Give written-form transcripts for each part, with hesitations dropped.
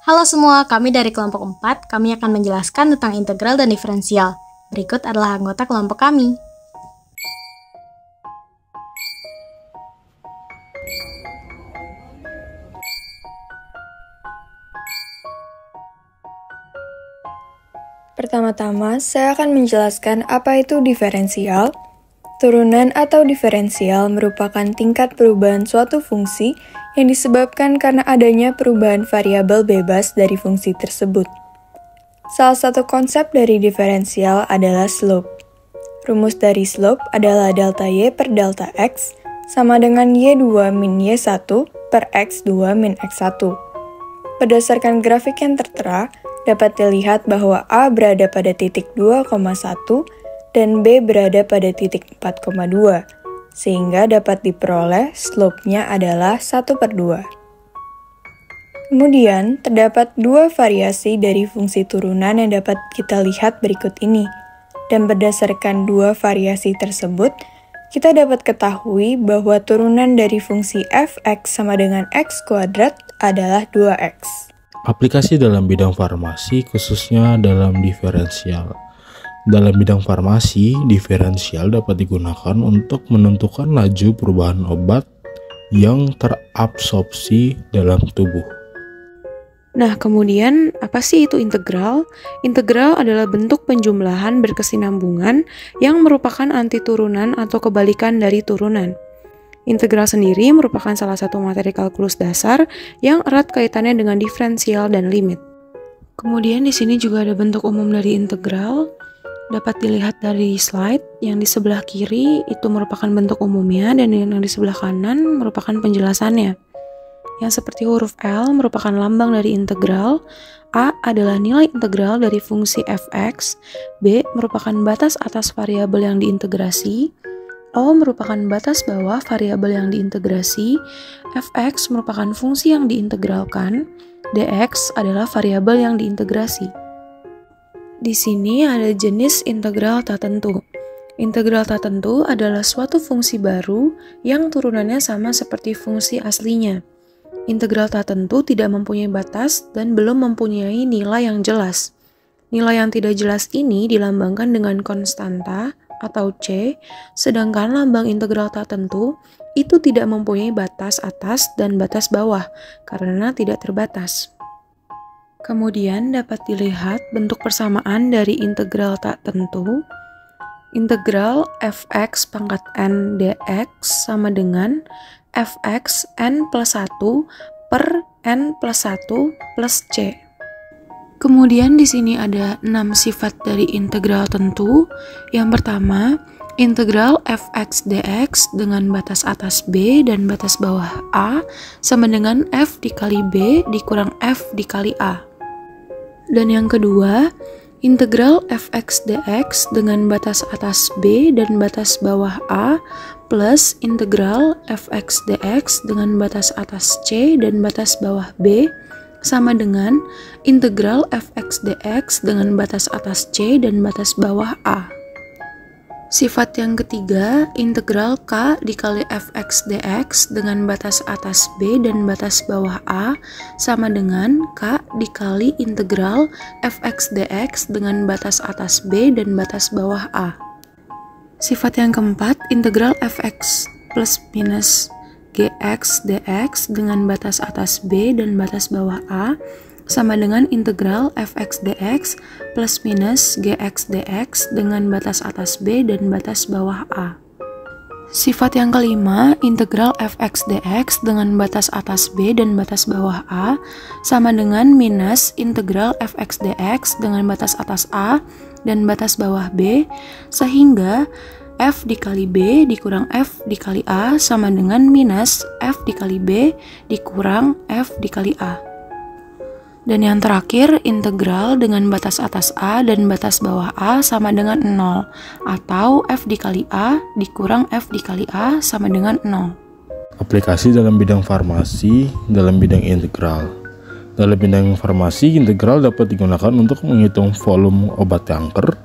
Halo semua, kami dari kelompok 4, kami akan menjelaskan tentang integral dan diferensial. Berikut adalah anggota kelompok kami. Pertama-tama, saya akan menjelaskan apa itu diferensial. Turunan atau diferensial merupakan tingkat perubahan suatu fungsi yang disebabkan karena adanya perubahan variabel bebas dari fungsi tersebut. Salah satu konsep dari diferensial adalah slope. Rumus dari slope adalah delta y per delta x sama dengan y2 min y1 per x2 min x1. Berdasarkan grafik yang tertera, dapat dilihat bahwa A berada pada titik 2,1 dan B berada pada titik 4,2, sehingga dapat diperoleh slope-nya adalah 1/2. Kemudian, terdapat dua variasi dari fungsi turunan yang dapat kita lihat berikut ini. Dan berdasarkan dua variasi tersebut, kita dapat ketahui bahwa turunan dari fungsi f(x) sama dengan x kuadrat adalah 2x. Aplikasi dalam bidang farmasi khususnya dalam diferensial. Dalam bidang farmasi, diferensial dapat digunakan untuk menentukan laju perubahan obat yang terabsorpsi dalam tubuh. Nah, kemudian apa sih itu integral? Integral adalah bentuk penjumlahan berkesinambungan yang merupakan antiturunan atau kebalikan dari turunan. Integral sendiri merupakan salah satu materi kalkulus dasar yang erat kaitannya dengan diferensial dan limit. Kemudian di sini juga ada bentuk umum dari integral. Dapat dilihat dari slide, yang di sebelah kiri itu merupakan bentuk umumnya dan yang di sebelah kanan merupakan penjelasannya. Yang seperti huruf L merupakan lambang dari integral, A adalah nilai integral dari fungsi f(x), B merupakan batas atas variabel yang diintegrasi, O merupakan batas bawah variabel yang diintegrasi, f(x) merupakan fungsi yang diintegralkan, dx adalah variabel yang diintegrasi. Di sini ada jenis integral tak tentu. Integral tak tentu adalah suatu fungsi baru yang turunannya sama seperti fungsi aslinya. Integral tak tentu tidak mempunyai batas dan belum mempunyai nilai yang jelas. Nilai yang tidak jelas ini dilambangkan dengan konstanta atau C, sedangkan lambang integral tak tentu itu tidak mempunyai batas atas dan batas bawah karena tidak terbatas. Kemudian dapat dilihat bentuk persamaan dari integral tak tentu. Integral f(x) pangkat n dx sama dengan f(x) n plus 1 per n plus 1 plus c. Kemudian di sini ada 6 sifat dari integral tentu. Yang pertama, integral f(x) dx dengan batas atas b dan batas bawah a sama dengan f dikali b dikurang f dikali a. Dan yang kedua, integral f(x) dx dengan batas atas b dan batas bawah a plus integral f(x) dx dengan batas atas c dan batas bawah b sama dengan integral f(x) dx dengan batas atas c dan batas bawah a. Sifat yang ketiga, integral k dikali f(x) dx dengan batas atas b dan batas bawah a sama dengan k dikali integral f(x) dx dengan batas atas b dan batas bawah a. Sifat yang keempat, integral f(x) plus minus gx dx dengan batas atas b dan batas bawah a sama dengan integral f(x) dx plus minus gx dx dengan batas atas b dan batas bawah a. Sifat yang kelima, integral f(x) dx dengan batas atas b dan batas bawah a sama dengan minus integral f(x) dx dengan batas atas a dan batas bawah b, sehingga f dikali b dikurang f dikali a sama dengan minus f dikali b dikurang f dikali a. Dan yang terakhir, integral dengan batas atas a dan batas bawah a sama dengan 0, atau f dikali a dikurang f dikali a sama dengan 0. Aplikasi dalam bidang farmasi, dalam bidang integral. Dalam bidang farmasi, integral dapat digunakan untuk menghitung volume obat kanker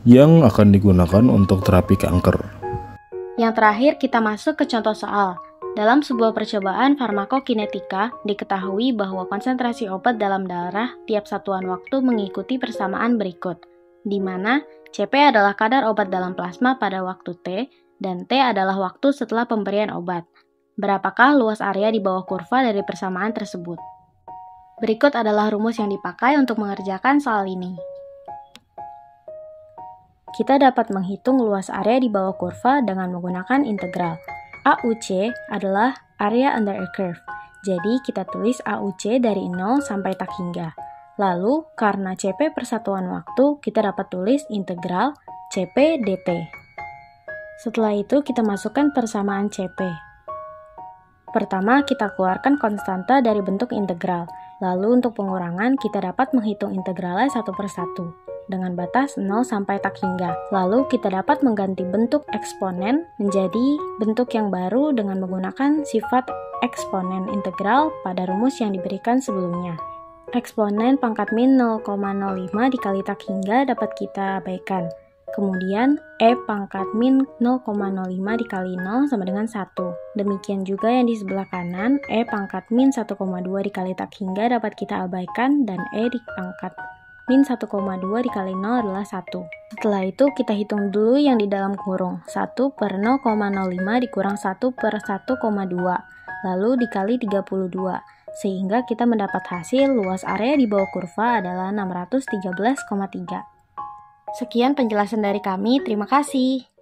yang akan digunakan untuk terapi kanker. Yang terakhir, kita masuk ke contoh soal. Dalam sebuah percobaan farmakokinetika, diketahui bahwa konsentrasi obat dalam darah tiap satuan waktu mengikuti persamaan berikut, di mana Cp adalah kadar obat dalam plasma pada waktu T, dan T adalah waktu setelah pemberian obat. Berapakah luas area di bawah kurva dari persamaan tersebut? Berikut adalah rumus yang dipakai untuk mengerjakan soal ini. Kita dapat menghitung luas area di bawah kurva dengan menggunakan integral. AUC adalah area under a curve, jadi kita tulis AUC dari 0 sampai tak hingga. Lalu, karena CP persatuan waktu, kita dapat tulis integral CP dt. Setelah itu, kita masukkan persamaan CP. Pertama, kita keluarkan konstanta dari bentuk integral. Lalu, untuk pengurangan, kita dapat menghitung integralnya satu persatu dengan batas 0 sampai tak hingga. Lalu kita dapat mengganti bentuk eksponen menjadi bentuk yang baru dengan menggunakan sifat eksponen integral pada rumus yang diberikan sebelumnya. Eksponen pangkat min 0,05 dikali tak hingga dapat kita abaikan. Kemudian E pangkat min 0,05 dikali 0 sama dengan 1. Demikian juga yang di sebelah kanan, E pangkat min 1,2 dikali tak hingga dapat kita abaikan dan E di pangkat min 1,2 dikali 0 adalah 1. Setelah itu kita hitung dulu yang di dalam kurung. 1 per 0,05 dikurang 1 per 1,2. Lalu dikali 32. Sehingga kita mendapat hasil luas area di bawah kurva adalah 613,3. Sekian penjelasan dari kami, terima kasih.